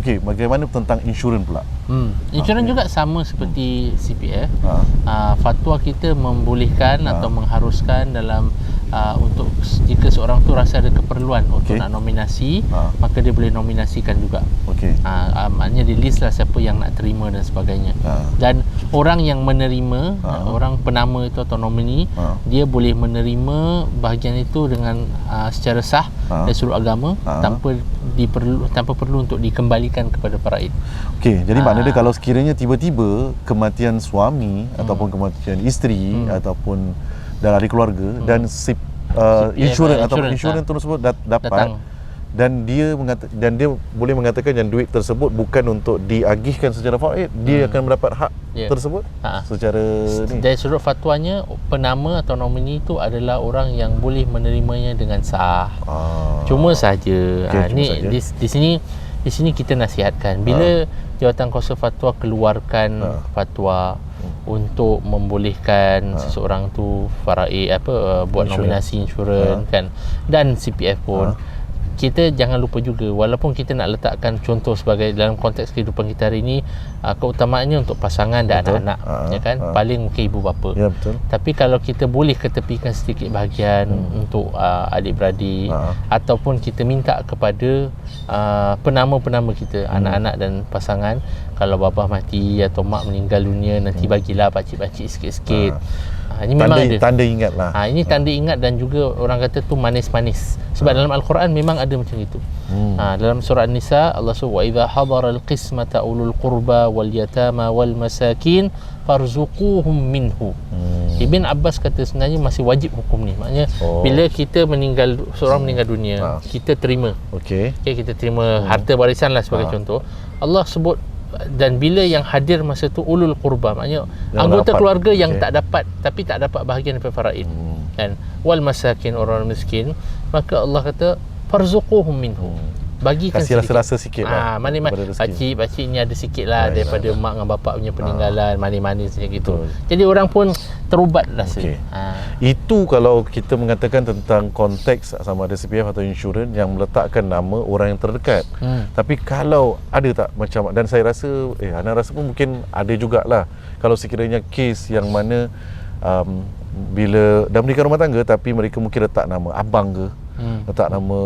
okey, bagaimana tentang insurans pula? Insurans juga sama seperti CPF. Fatwa kita membolehkan atau mengharuskan dalam untuk jika seorang tu rasa ada keperluan untuk nak nominasi, maka dia boleh nominasikan juga. Maknanya di list lah siapa yang nak terima dan sebagainya. Dan orang yang menerima, orang penama itu atau nomini, dia boleh menerima bahagian itu dengan secara sah dari sudut agama, tanpa perlu untuk dikembalikan kepada faraid. Okey, jadi maknanya kalau sekiranya tiba-tiba kematian suami ataupun kematian isteri ataupun dalam ahli keluarga dan insurans tersebut dapat dan dia boleh mengatakan yang duit tersebut bukan untuk diagihkan secara faraid, dia akan mendapat hak tersebut secara dari sudut fatwanya, penama atau nomini itu adalah orang yang boleh menerimanya dengan sah. Cuma saja di sini kita nasihatkan bila Jawatan Kuasa Fatwa keluarkan fatwa untuk membolehkan seseorang tu faraid buat nominasi insurans kan, dan CPF pun, kita jangan lupa juga, walaupun kita nak letakkan contoh sebagai dalam konteks kehidupan kita hari ini, keutamaannya untuk pasangan dan anak-anak, ya kan, paling mungkin ibu bapa. Tapi kalau kita boleh ketepikan sedikit bahagian untuk adik-beradik, ataupun kita minta kepada penama-penama kita, anak-anak dan pasangan, kalau bapa mati atau mak meninggal dunia, nanti bagilah pakcik-pakcik sikit-sikit. Ini memang tanda ingat lah. Ini tanda ingat, dan juga orang kata tu manis-manis. Sebab dalam Al-Quran memang ada macam itu. Dalam surah An-Nisa, Allah sebut wa idza hadara al-qismata ulul qurba wal yatama wal masakin farzuquhum minhu. Ibn Abbas kata sebenarnya masih wajib hukum ni. Maknanya bila kita seorang meninggal dunia, kita terima. Kita terima harta warisan lah sebagai contoh. Allah sebut, dan bila yang hadir masa tu ulul qurba, maknanya yang anggota keluarga yang tak dapat bahagian daripada faraid, kan, wal masakin, orang miskin, maka Allah kata farzuquhum minhu, bagikan kasih rasa-rasa sikit lah. Pakcik ni ada sikit lah daripada mak dengan bapak punya peninggalan, manis-manis macam gitu. Jadi orang pun terubat rasa. Itu kalau kita mengatakan tentang konteks sama ada CPF atau insurans yang meletakkan nama orang yang terdekat. Tapi kalau ada tak macam, dan saya rasa Ana rasa pun mungkin ada jugalah, kalau sekiranya kes yang mana bila dah menikah rumah tangga tapi mereka mungkin letak nama abang ke, letak nama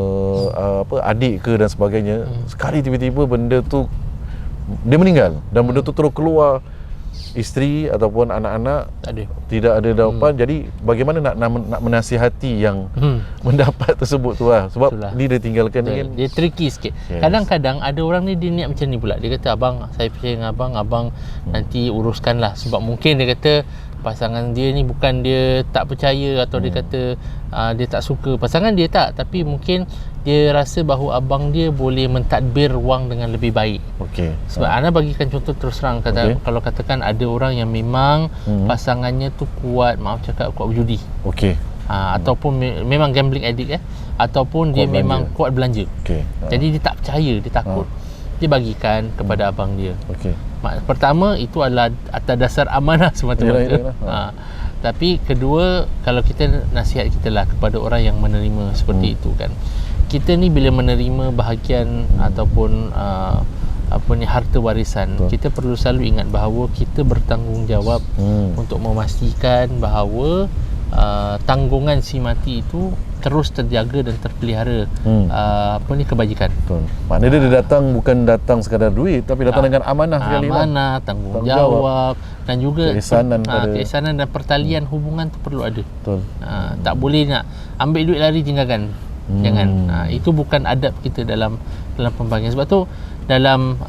adik ke dan sebagainya, sekali tiba-tiba benda tu dia meninggal dan benda tu terus keluar, isteri ataupun anak-anak tidak ada jawapan. Jadi bagaimana nak menasihati yang mendapat tersebut tu lah, sebab dia tinggalkan ni kan, dia tricky sikit. Kadang-kadang ada orang ni dia niat macam ni pula, dia kata abang, saya percaya dengan abang nanti uruskanlah, sebab mungkin dia kata pasangan dia ni bukan dia tak percaya atau dia kata dia tak suka pasangan dia, tapi mungkin dia rasa bahawa abang dia boleh mentadbir wang dengan lebih baik. Sebab Ana bagikan contoh terus terang, kalau katakan ada orang yang memang pasangannya tu kuat berjudi, ataupun memang gambling addict, ataupun dia memang kuat belanja, jadi dia tak percaya, dia takut, dia bagikan kepada abang dia. Pertama, itu adalah atas dasar amanah semata-mata. Tapi kedua, kalau kita nasihat kita lah kepada orang yang menerima seperti itu kan, kita ni bila menerima bahagian ataupun harta warisan, kita perlu selalu ingat bahawa kita bertanggungjawab untuk memastikan bahawa tanggungan si mati itu terus terjaga dan terpelihara kebajikan. Maknanya dia datang bukan datang sekadar duit, tapi datang dengan amanah sekali lah. Amanah, tanggungjawab, dan juga keisanan dan pertalian hubungan tu perlu ada. Tak boleh nak ambil duit lari tinggalkan. Jangan. Itu bukan adab kita dalam pembagian. Sebab tu dalam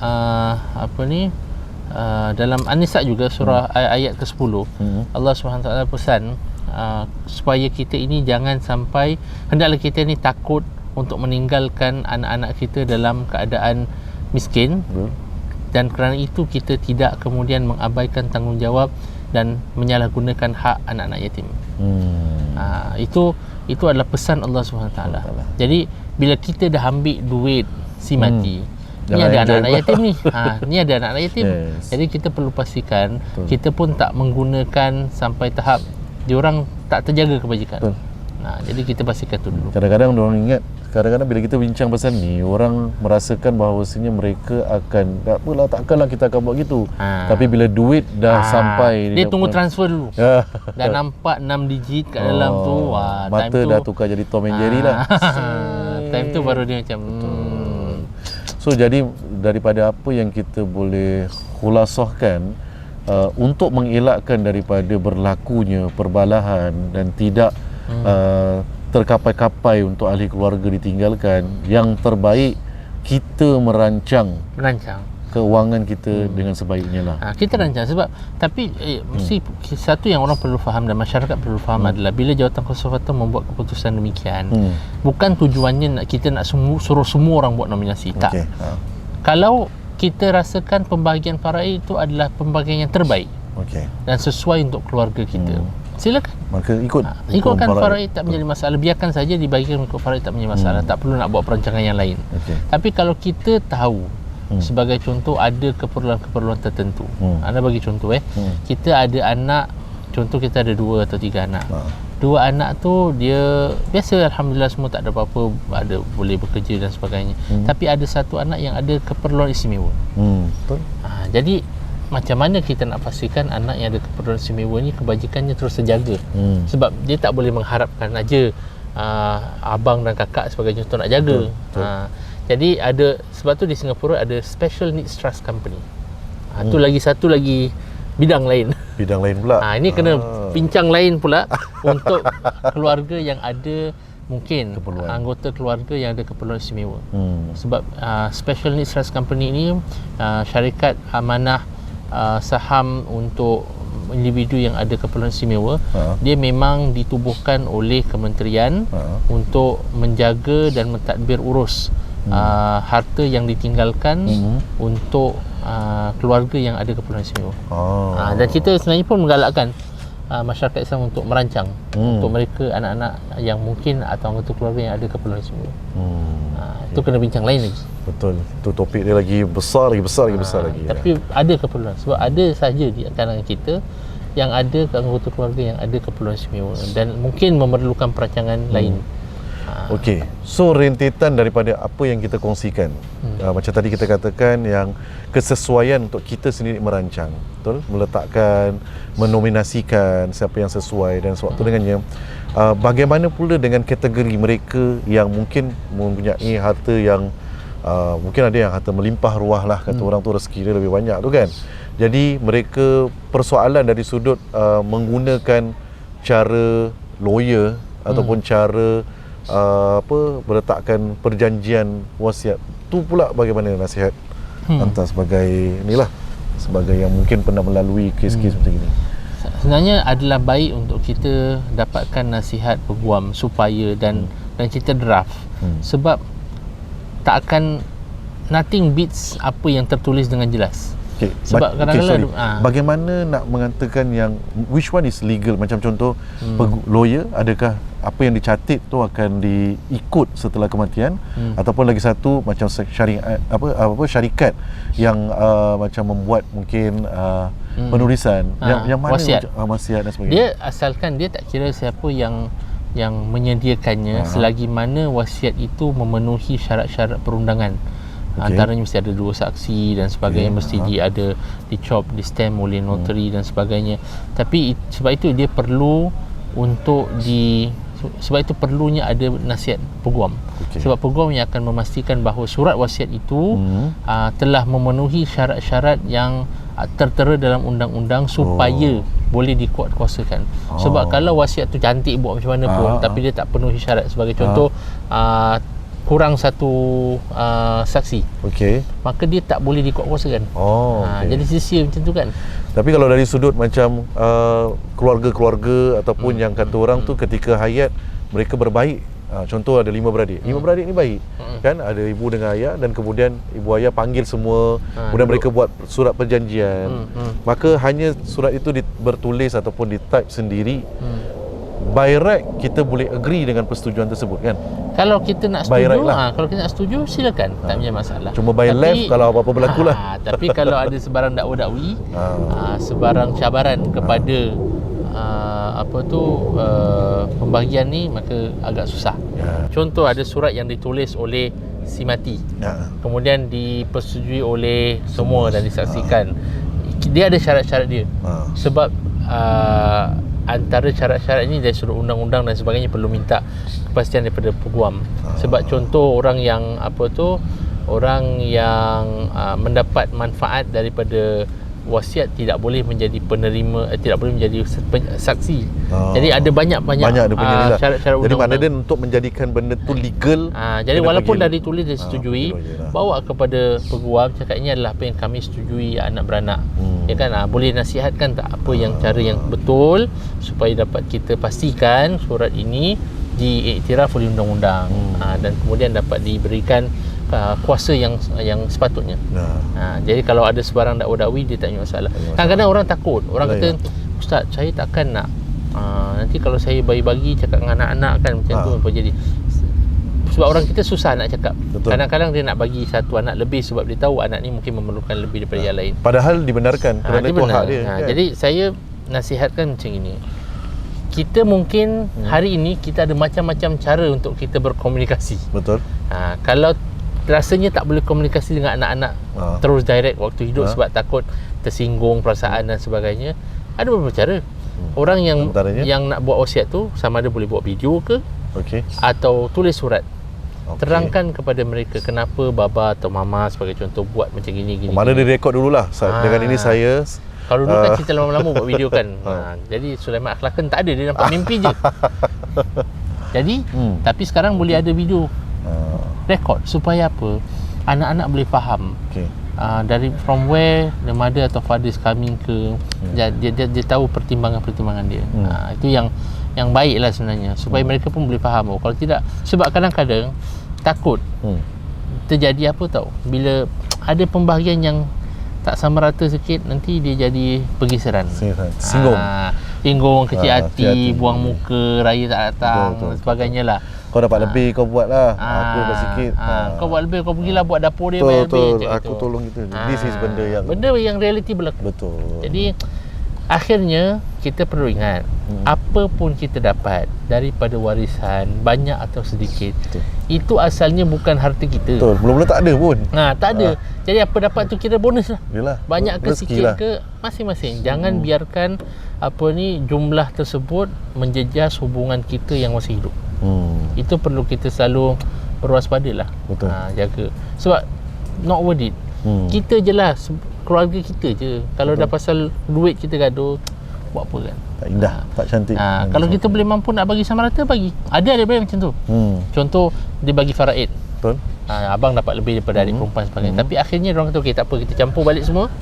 dalam An-Nisa juga surah ayat ke-10, Allah SWT pesan supaya kita ini jangan sampai, hendaklah kita ni takut untuk meninggalkan anak-anak kita dalam keadaan miskin, dan kerana itu kita tidak kemudian mengabaikan tanggungjawab dan menyalahgunakan hak anak-anak yatim. Itu adalah pesan Allah SWT. Jadi bila kita dah ambil duit si mati, ni ada anak-anak yatim ni. Ni ada anak-anak yatim. Jadi kita perlu pastikan kita pun tak menggunakan sampai tahap diorang tak terjaga kebajikan. Jadi kita pastikan tu dulu. Kadang-kadang orang ingat, kadang-kadang bila kita bincang pasal ni, orang merasakan bahawasanya mereka akan, tak apalah, takkanlah kita akan buat gitu. Tapi bila duit dah sampai, dia tunggu transfer dulu. Dah nampak 6 digit kat dalam tu, mata time tu dah tukar jadi Tom and Jerry lah. Time tu baru dia macam So jadi daripada apa yang kita boleh khulasahkan, untuk mengelakkan daripada berlakunya perbalahan dan tidak terkapai-kapai untuk ahli keluarga ditinggalkan, yang terbaik kita merancang keuangan kita dengan sebaiknya lah. Kita rancang sebab tapi mesti satu yang orang perlu faham dan masyarakat perlu faham adalah bila jawatan konservator membuat keputusan demikian, bukan tujuannya kita nak suruh semua orang buat nominasi. Tak. Kalau kita rasakan pembahagian faraid itu adalah pembahagian yang terbaik dan sesuai untuk keluarga kita, silakan. Maka ikutkan faraid, tak menjadi masalah. Biarkan saja dibagikan ikut faraid, tak menjadi masalah. Tak perlu nak buat perancangan yang lain. Tapi kalau kita tahu, sebagai contoh, ada keperluan-keperluan tertentu. Anda bagi contoh kita ada anak, contoh kita ada 2 atau 3 anak. 2 anak tu dia biasa, alhamdulillah semua tak ada apa-apa, ada boleh bekerja dan sebagainya. Tapi ada satu anak yang ada keperluan istimewa. Betul. Jadi macam mana kita nak pastikan anak yang ada keperluan istimewa ni kebajikannya terus terjaga? Sebab dia tak boleh mengharapkan aja abang dan kakak sebagai contoh nak jaga. Jadi ada, sebab tu di Singapura ada Special Needs Trust Company. Tu lagi satu lagi bidang lain. Bidang lain pula. Ini kena bincang lain pula untuk keluarga yang ada mungkin anggota keluarga yang ada keperluan istimewa. Sebab Special Needs Trust Company ni syarikat amanah saham untuk individu yang ada keperluan istimewa. Dia memang ditubuhkan oleh kementerian untuk menjaga dan mentadbir urus harta yang ditinggalkan untuk keluarga yang ada keperluan istimewa. Dan kita sebenarnya pun menggalakkan masyarakat Islam untuk merancang untuk mereka, anak-anak yang mungkin atau anggota keluarga yang ada keperluan istimewa. Itu kena bincang lain lagi. Betul. Itu topik dia lagi besar lagi. Tapi ada keperluan, sebab ada saja di kalangan kita yang ada anggota keluarga yang ada keperluan istimewa dan mungkin memerlukan perancangan lain. Okey. So rentetan daripada apa yang kita kongsikan, macam tadi kita katakan yang kesesuaian untuk kita sendiri merancang, betul? Meletakkan, menominasikan siapa yang sesuai dan sewaktu dengannya. Bagaimana pula dengan kategori mereka yang mungkin mempunyai harta yang mungkin ada yang harta melimpah ruah lah, kata orang tu, rezeki dia lebih banyak tu kan. Jadi mereka, persoalan dari sudut menggunakan cara lawyer ataupun cara meletakkan perjanjian wasiat tu pula, bagaimana nasihat anda sebagai inilah, sebagai yang mungkin pernah melalui kes-kes macam ini? Sebenarnya adalah baik untuk kita dapatkan nasihat peguam supaya dan kita draft. Sebab tak akan, nothing beats apa yang tertulis dengan jelas. Sebab kadang-kadang bagaimana nak mengatakan yang which one is legal? Macam contoh lawyer, adakah apa yang dicatat tu akan diikut setelah kematian, ataupun lagi satu macam syarikat yang macam membuat mungkin penulisan yang mana wasiat dan sebagainya. Dia asalkan dia tak kira siapa yang menyediakannya, selagi mana wasiat itu memenuhi syarat-syarat perundangan. Antaranya mesti ada 2 saksi dan sebagainya, mesti dia ada dicop, di stamp oleh notary dan sebagainya. Tapi sebab itu dia perlu sebab itu perlunya ada nasihat peguam. Sebab peguam yang akan memastikan bahawa surat wasiat itu telah memenuhi syarat-syarat yang tertera dalam undang-undang supaya boleh dikuatkuasakan. Sebab kalau wasiat tu cantik buat macam mana pun tapi dia tak penuhi syarat, sebagai contoh kurang satu saksi, maka dia tak boleh dikuatkuasakan. Jadi sia-sia macam tu kan. Tapi kalau dari sudut macam keluarga-keluarga ataupun yang kata orang tu ketika hayat mereka berbaik, contoh ada 5 beradik, 5 beradik ni baik kan, ada ibu dengan ayah, dan kemudian ibu ayah panggil semua, kemudian mereka buat surat perjanjian, maka hanya surat itu bertulis ataupun di type sendiri. By right kita boleh agree dengan persetujuan tersebut kan. Kalau kita nak setuju, kalau kita nak setuju silakan, tak punya masalah. Cuma by left kalau apa-apa berlaku lah. Tapi kalau ada sebarang dakwa-dakwi, sebarang cabaran kepada pembahagian ni, maka agak susah. Contoh, ada surat yang ditulis oleh si mati, kemudian dipersetujui oleh semua dan disaksikan. Dia ada syarat-syarat dia. Sebab antara syarat-syarat ini dari sudut undang-undang dan sebagainya perlu minta kepastian daripada peguam. Sebab contoh orang yang mendapat manfaat daripada wasiat tidak boleh menjadi penerima, tidak boleh menjadi saksi. Jadi ada banyak ada punya ni lah. Syarat-syarat Jadi undang-undang. maknanya untuk menjadikan benda tu legal, Jadi walaupun dah ditulis dan setujui, lah. bawa kepada peguam, cakap ini adalah apa yang kami setujui anak beranak. Ya kan, boleh nasihatkan tak apa yang cara yang betul supaya dapat kita pastikan surat ini diiktiraf oleh undang-undang, dan kemudian dapat diberikan kuasa yang sepatutnya. Jadi kalau ada sebarang dakwa-dakwi, dia tak ada masalah. Kadang-kadang orang takut. Orang kata, Ustaz, saya takkan nak nanti kalau saya bagi-bagi cakap dengan anak-anak kan macam tu apa jadi. Sebab orang kita susah nak cakap. Betul. Kadang-kadang dia nak bagi satu anak lebih sebab dia tahu anak ni mungkin memerlukan lebih daripada yang lain. Padahal dibenarkan kerana Dia itu benar. hak dia. Kan? Jadi saya nasihatkan macam ini. Kita mungkin hari ini kita ada macam-macam cara untuk kita berkomunikasi. Betul. Kalau rasanya tak boleh komunikasi dengan anak-anak terus direct waktu hidup sebab takut tersinggung perasaan dan sebagainya, ada beberapa cara. Orang yang Antaranya? yang nak buat wasiat tu sama ada boleh buat video ke, atau tulis surat. Terangkan kepada mereka kenapa baba atau mama sebagai contoh buat macam gini. Mana dia rekod dululah. Dengan ini saya kalau dulu kan cerita lama-lama buat video kan. Jadi Sulaiman Akhlaqan tak ada, dia nampak mimpi je. Jadi tapi sekarang boleh ada video rekod supaya apa? Anak-anak boleh faham. Dari from where the mother atau father is coming ke, dia tahu pertimbangan-pertimbangan dia. Itu yang baik lah sebenarnya, supaya mereka pun boleh faham. Kalau tidak, sebab kadang-kadang takut terjadi apa tahu, bila ada pembahagian yang tak sama rata sikit, nanti dia jadi pergiseran, singgung, kecil hati, buang muka, raya tak datang, dan sebagainya lah. Kau dapat lebih, kau buat lah. Aku dapat sikit. Kau buat lebih, kau pergilah buat dapur dia, Betul, bayar lebih. aku tolong itu. This is benda yang reality berlaku. betul. Jadi akhirnya kita perlu ingat, apa pun kita dapat daripada warisan, banyak atau sedikit, itu asalnya bukan harta kita. Betul. Mula-mula tak ada pun. Tak ada. Jadi apa dapat tu kira bonus lah. Yalah, Banyak ke rezeki sikit lah. ke, masing-masing. Jangan biarkan jumlah tersebut menjejas hubungan kita yang masih hidup. Itu perlu kita selalu berwaspada lah. Betul. Jaga. Sebab not worth it. Kita je lah, keluarga kita je. Kalau dah pasal duit kita gaduh, buat apa kan? Tak indah, tak cantik. Kalau kita boleh mampu nak bagi sama rata, bagi. Ada adik-beradik macam tu. Contoh, dia bagi faraid. Betul. Abang dapat lebih daripada adik perempuan sebagainya. Tapi akhirnya orang kata, okey tak apa, kita campur balik semua,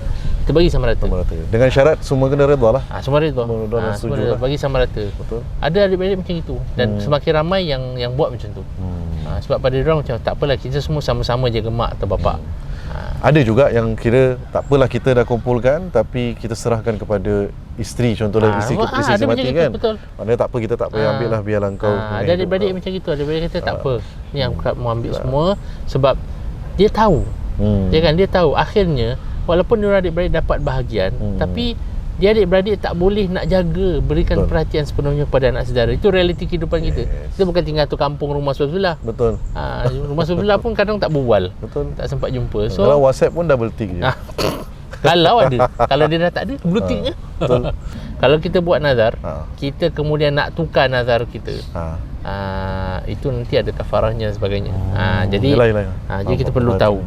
kita bagi sama rata. Dengan syarat semua kena redha lah. Semua redha. Semua setuju lah. Bagi sama rata. Betul. Ada adik-beradik macam itu, dan semakin ramai yang buat macam tu. Sebab pada dia orang macam tak apalah, kita semua sama-sama jaga mak atau bapak. Ada juga yang kira tak apalah, kita dah kumpulkan tapi kita serahkan kepada isteri, contohnya isteri ada mati macam kan. itu, betul. Maknanya tak apa, kita tak payah ambil lah, biarlah kau. Ada adik-beradik macam itu. Adik-beradik kata tak apa, ni aku mau ambil semua, sebab dia tahu. Dia tahu akhirnya walaupun dia adik-beradik dapat bahagian, tapi dia adik-beradik tak boleh nak jaga, berikan perhatian sepenuhnya kepada anak saudara. Itu realiti kehidupan kita. Kita bukan tinggal tu kampung rumah sebelah. Betul. Rumah sebelah pun kadang tak berbual. Betul. Tak sempat jumpa. So dalam WhatsApp pun double tick je. kalau ada, kalau dia dah tak ada, blue tick je. Kalau kita buat nazar, kita kemudian nak tukar nazar kita, itu nanti ada kafarahnya dan sebagainya. Jadi Yelah. jadi kita perlu tahu.